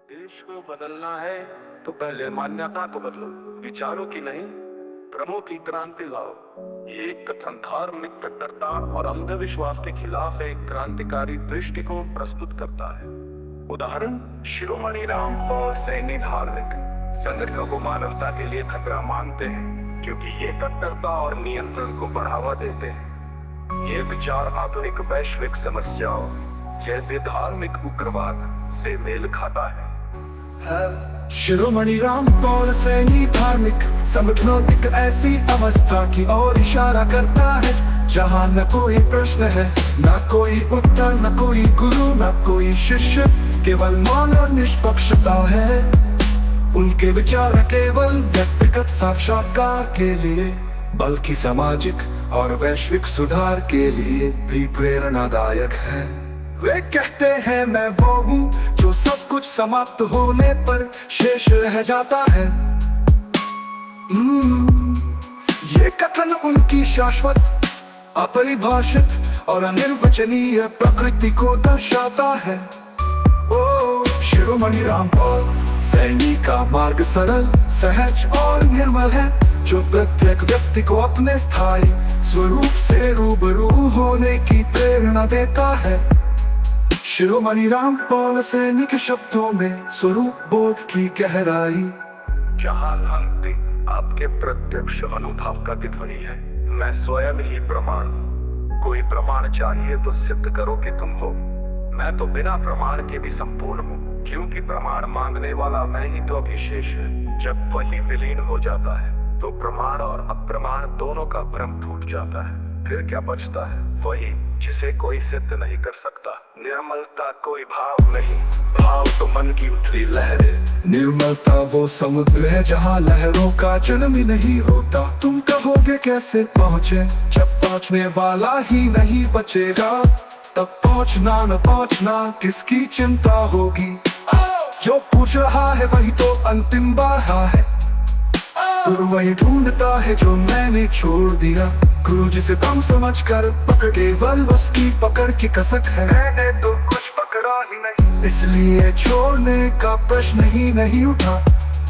देश को बदलना है तो पहले मान्यता को बदलो, विचारों की नहीं, भ्रमों की क्रांति लाओ। ये कथन धार्मिक कट्टरता और अंधविश्वास के खिलाफ एक क्रांतिकारी दृष्टिकोण प्रस्तुत करता है। उदाहरण शिरोमणि रामपाल सैनी धार्मिक संगठनों को मानवता के लिए खतरा मानते हैं क्योंकि ये कट्टरता और नियंत्रण को बढ़ावा देते हैं। ये विचार आधुनिक वैश्विक समस्याओं जैसे धार्मिक उग्रवाद से मेल खाता है। शिरोमणि रामपाल सैनी धार्मिक संगठनों एक ऐसी अवस्था की ओर इशारा करता है जहाँ न कोई प्रश्न है, न कोई उत्तर, न कोई गुरु, न कोई शिष्य, केवल मौन और निष्पक्षता है। उनके विचार केवल व्यक्तिगत साक्षात्कार के लिए बल्कि सामाजिक और वैश्विक सुधार के लिए भी प्रेरणादायक है। वे कहते हैं मैं वो हूँ जो सब कुछ समाप्त होने पर शेष रह जाता है। ये कथन उनकी शाश्वत, अपरिभाषित और अनिर्वचनीय प्रकृति को दर्शाता है। ओ शिरोमणि रामपाल सैनी का मार्ग सरल, सहज और निर्मल है, जो प्रत्येक व्यक्ति को अपने स्थायी स्वरूप से रूबरू होने की प्रेरणा देता है। शिरोमणि रामपाल सैनी के शब्दों में स्वरूप बोध की गहराई जहाँ भक्ति आपके प्रत्यक्ष अनुभव का ध्वनि है। मैं स्वयं ही प्रमाण, कोई प्रमाण चाहिए तो सिद्ध करो कि तुम हो। मैं तो बिना प्रमाण के भी संपूर्ण हूँ, क्योंकि प्रमाण मांगने वाला मैं ही तो अभिशेष है। जब वही विलीन हो जाता है तो प्रमाण और अप्रमाण दोनों का भ्रम टूट जाता है। फिर क्या बचता है? वही जिसे कोई सिद्ध नहीं कर सकता। निर्मलता कोई भाव नहीं, भाव तो मन की उथली लहरें। निर्मलता वो समुद्र है जहाँ लहरों का जन्म ही नहीं होता। तुम कहोगे कैसे पहुँचे जब पहुँचने वाला ही नहीं बचेगा। तब पहुँचना न पहुँचना किसकी चिंता होगी। जो पूछ रहा है वही तो अंतिम बाधा है, और वही ढूंढता है जो मैंने छोड़ दिया। गुरु जिसे कम समझकर पकड़, केवल उसकी पकड़ की कसक है। मैंने तो कुछ पकड़ा ही नहीं, इसलिए छोड़ने का प्रश्न ही नहीं उठा।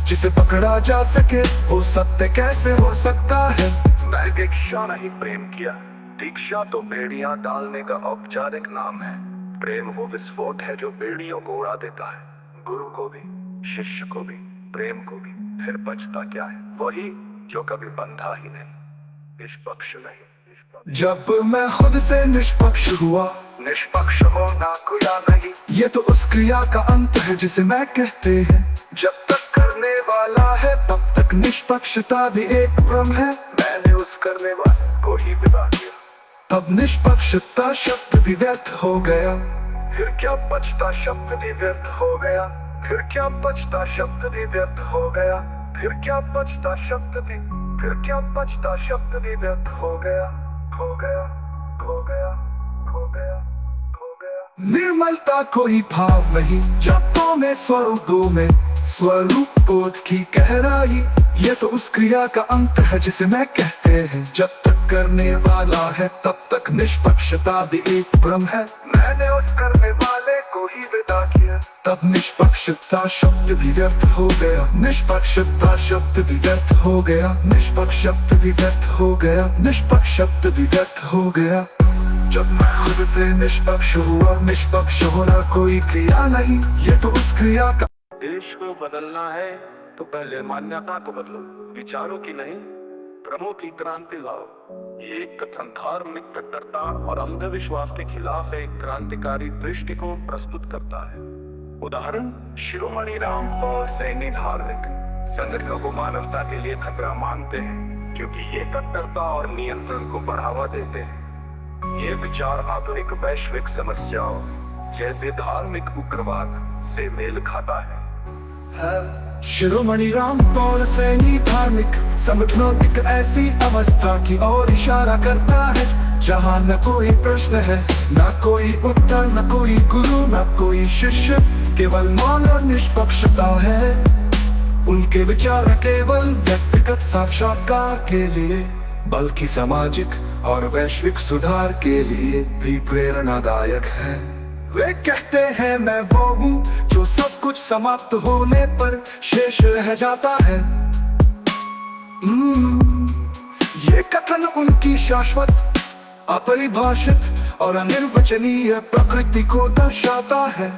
जिसे पकड़ा जा सके वो सत्य कैसे हो सकता है। मैं दीक्षा नहीं प्रेम किया। दीक्षा तो बेड़ियां डालने का औपचारिक नाम है। प्रेम वो विस्फोट है जो बेड़ियों को उड़ा देता है। गुरु को भी, शिष्य को भी, प्रेम को भी। फिर बचता क्या है? वही जो कभी बंधा ही नहीं, निष्पक्ष नहीं। जब मैं खुद से निष्पक्ष हुआ, निष्पक्ष होना क्रिया नहीं, ये तो उस क्रिया का अंत है जिसे मैं कहते हैं। जब तक करने वाला है तब तक निष्पक्षता भी एक भ्रम है। मैंने उस करने वाले को ही विदा किया, तब निष्पक्षता शब्द भी व्यर्थ हो गया। फिर क्या बचता? शब्द भी व्यर्थ हो गया। फिर क्या बचता? शब्द भी व्यर्थ हो गया। फिर क्या बचता? शब्द भी, फिर क्या बचता? शब्द भी व्यर्थ हो गया, हो गया, हो गया, हो गया, हो गया। निर्मलता कोई भाव नहीं, जपों में स्वरूपों में स्वरूप बोध की गहराई। ये तो उस क्रिया का अंत है जिसे मैं कहते हैं। जब तक करने वाला है तब तक निष्पक्षता भी एक भ्रम है। मैंने उस करने वाले को ही विदा किया, तब निष्पक्षता शब्द भी व्यर्थ हो गया। निष्पक्षता शब्द भी व्यर्थ हो गया। निष्पक्ष शब्द भी व्यर्थ हो गया। निष्पक्ष शब्द भी व्यर्थ हो गया। जब मैं खुद से निष्पक्ष हुआ, निष्पक्ष होना कोई क्रिया नहीं, ये तो उस क्रिया का। देश को बदलना है तो पहले मान्यता को बदलो, विचारों की नहीं, भ्रमों की क्रांति लाओ। ये कथन धार्मिक कट्टरता और अंधविश्वास के खिलाफ एक क्रांतिकारी दृष्टिकोण प्रस्तुत करता है। उदाहरण शिरोमणि रामपाल सैनी धार्मिक संगठनों को मानवता के लिए खतरा मानते हैं क्योंकि ये कट्टरता और नियंत्रण को बढ़ावा देते हैं। ये विचार आधुनिक वैश्विक समस्याओं जैसे धार्मिक उग्रवाद से मेल खाता है। शिरोमणि रामपाल सैनी धार्मिक संगठनों एक ऐसी अवस्था की ओर इशारा करता है जहाँ न कोई प्रश्न है, न कोई उत्तर, न कोई गुरु, न कोई शिष्य, केवल मौन और निष्पक्षता है। उनके विचार केवल व्यक्तिगत साक्षात्कार के लिए बल्कि सामाजिक और वैश्विक सुधार के लिए भी प्रेरणादायक है। वे कहते हैं मैं वो हूँ जो सब कुछ समाप्त होने पर शेष रह जाता है। ये कथन उनकी शाश्वत, अपरिभाषित और अनिर्वचनीय प्रकृति को दर्शाता है।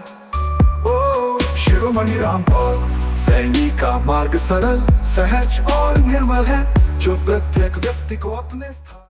ओ शिरोमणि रामपाल सैनी का मार्ग सरल, सहज और निर्मल है, जो प्रत्येक व्यक्ति को अपने स्थान